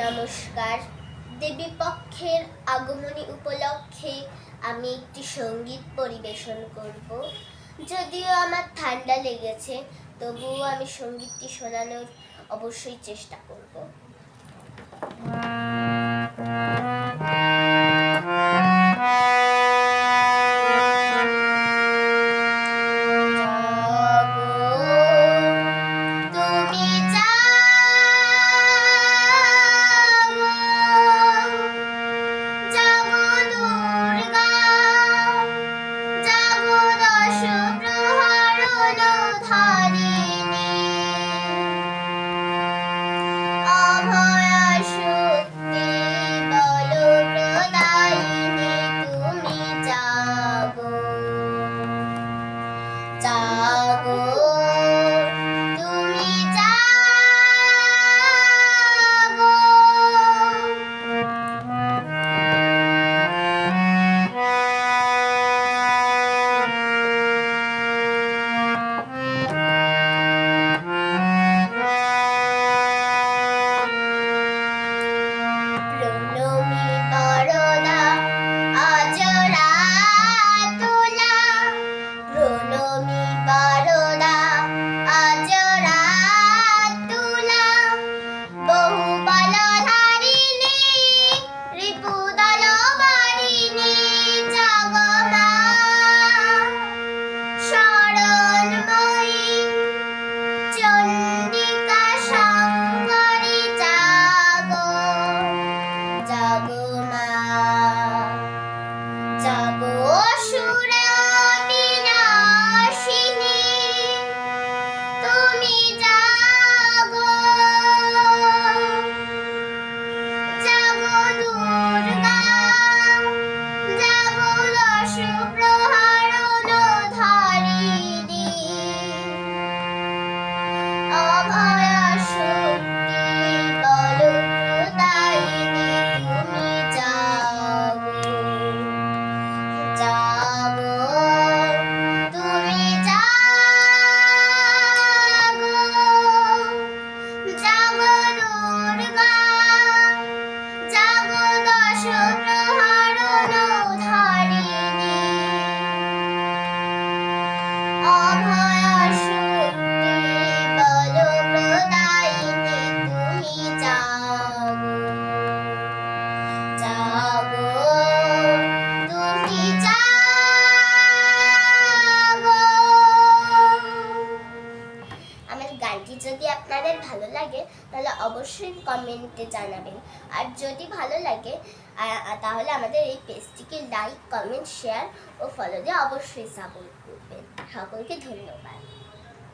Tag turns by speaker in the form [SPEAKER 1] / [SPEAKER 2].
[SPEAKER 1] নমস্কার। দেবী পক্ষের আগমনী উপলক্ষে আমি একটি সঙ্গীত পরিবেশন করব। যদিও আমার ঠান্ডা লেগেছে, তবুও আমি সঙ্গীতটি শোনানোর অবশ্যই চেষ্টা করব। গানটি যদি আপনাদের ভালো লাগে তাহলে অবশ্যই কমেন্টে জানাবেন। আর যদি ভালো লাগে তাহলে আমাদের এই পেজটিকে লাইক, কমেন্ট, শেয়ার ও ফলো দিয়ে অবশ্যই সাপোর্ট করবেন। সকলকে ধন্যবাদ।